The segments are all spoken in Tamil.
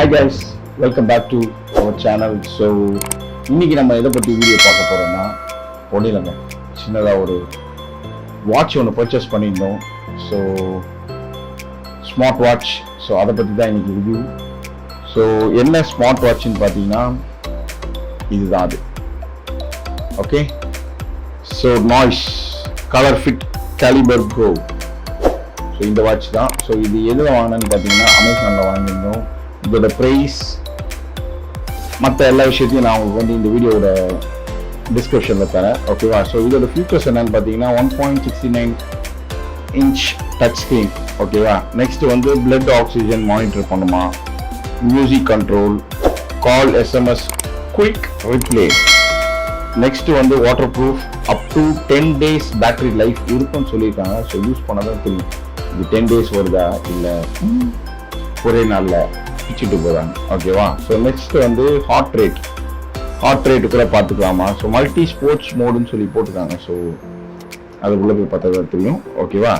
Hi guys, welcome back to our channel. So இன்றைக்கி நம்ம எதை பற்றி வீடியோ பார்க்க போகிறோம்னா, ஒன்றும் இல்லைங்க, சின்னதாக ஒரு வாட்ச் ஒன்று பர்ச்சேஸ் பண்ணியிருந்தோம். So smart watch. ஸோ அதை பற்றி தான் இன்றைக்கி ரிவ்யூ. ஸோ என்ன ஸ்மார்ட் வாட்ச்னு பார்த்தீங்கன்னா இதுதான் அது. Okay, so noise colour fit calibre bro. So இந்த வாட்ச் தான். ஸோ இது எதில் வாங்கினேன்னு பார்த்தீங்கன்னா அமேசானில் வாங்கியிருந்தோம். இதோட ப்ரைஸ் மற்ற எல்லா விஷயத்தையும் நான் உங்களுக்கு வந்து இந்த வீடியோட டிஸ்கிரிப்ஷனில் தரேன். ஓகேவா? ஸோ இதோட ஃபீச்சர்ஸ் என்னன்னு பார்த்தீங்கன்னா 1.69 இன்ச் டச் ஸ்க்ரீன். ஓகேவா? நெக்ஸ்ட் வந்து பிளட் ஆக்சிஜன் மானிட்டர் பண்ணுமா, மியூசிக் கண்ட்ரோல், கால், எஸ்எம்எஸ், குயிக் ரிப்ளே. நெக்ஸ்ட் வந்து water proof, up to 10 days battery life இருக்குன்னு சொல்லியிருக்காங்க. ஸோ யூஸ் பண்ணதான் தெரியும் இது 10 days வருதா இல்லை ஒரே நாளில் பிச்சுட்டு போகிறாங்க. ஓகேவா? ஸோ நெக்ஸ்ட் வந்து ஹார்ட் ரேட்டு கூட பார்த்துக்கலாமா. ஸோ மல்டி ஸ்போர்ட்ஸ் மோடுன்னு சொல்லி போட்டுருக்காங்க. ஸோ அதுக்குள்ளே போய் பார்த்தா தெரியும். ஓகேவா?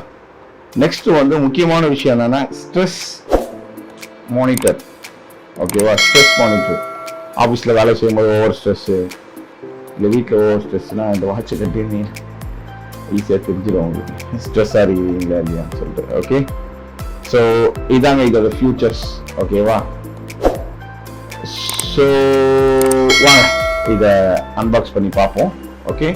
நெக்ஸ்ட் வந்து முக்கியமான விஷயம் என்னன்னா ஸ்ட்ரெஸ் மானிட்டர். ஓகேவா? Stress monitor. ஆஃபீஸில் வேலை செய்யும்போது ஓவர் ஸ்ட்ரெஸ்ஸு இல்லை வீட்டில் ஓவர் ஸ்ட்ரெஸ்னால் இந்த வாட்சை கட்டி ஈஸியாக தெரிஞ்சிடும் உங்களுக்கு ஸ்ட்ரெஸ்ஸாக இருக்கிறீங்களா இல்லையான்னு சொல்லிட்டு. ஓகே, ஸோ இதாங்க இதோட ஃபியூச்சர்ஸ். ஓகேவா? ஸோ வாங்க இதை அன்பாக்ஸ் பண்ணி பார்ப்போம். Okay,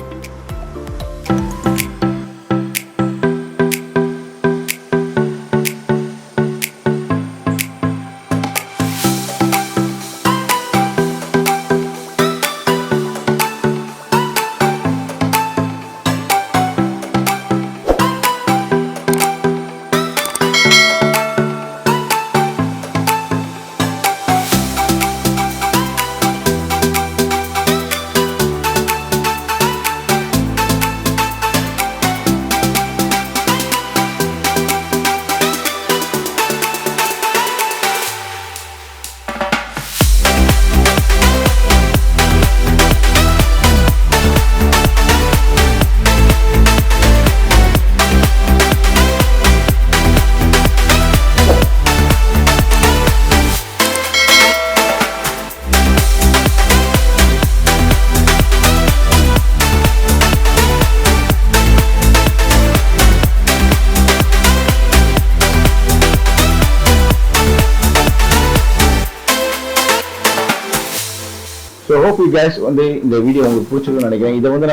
so hope you case வந்து இந்த வீடியோ உங்களுக்கு பிடிச்சிருக்குன்னு நினைக்கிறேன். இதை வந்து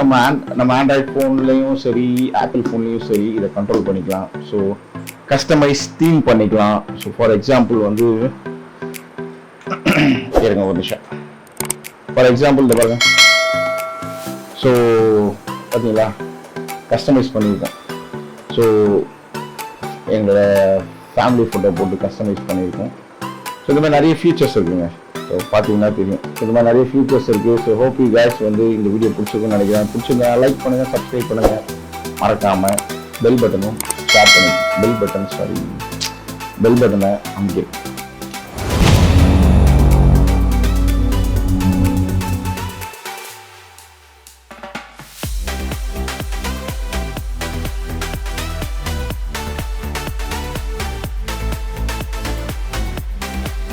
நம்ம ஆண்ட்ராய்ட் ஃபோன்லேயும் சரி, ஆப்பிள் ஃபோன்லேயும் சரி இதை கண்ட்ரோல் பண்ணிக்கலாம். ஸோ கஸ்டமைஸ் தீம் பண்ணிக்கலாம். ஸோ ஃபார் எக்ஸாம்பிள் வந்து இருங்க ஒரு நிமிஷம். ஃபார் எக்ஸாம்பிள் இந்த பாருங்க. ஸோ பார்த்தீங்களா, கஸ்டமைஸ் பண்ணியிருக்கோம். ஸோ எங்களோட ஃபேமிலி ஃபோட்டோ போட்டு கஸ்டமைஸ் பண்ணியிருக்கோம். ஸோ இந்த மாதிரி நிறைய ஃபீச்சர்ஸ் இருக்குங்க. ஸோ பார்த்தீங்கன்னா தெரியும், இது மாதிரி நிறைய ஃபீச்சர்ஸ் இருக்குது. ஸோ ஹோப் யூ கைஸ் வந்து இந்த வீடியோ பிடிச்சிருக்குன்னு நினைக்கிறேன். பிடிச்சிருந்தா லைக் பண்ணுங்கள், சப்ஸ்கிரைப் பண்ணுங்கள், மறக்காமல் பெல் பட்டனை அமுக்கி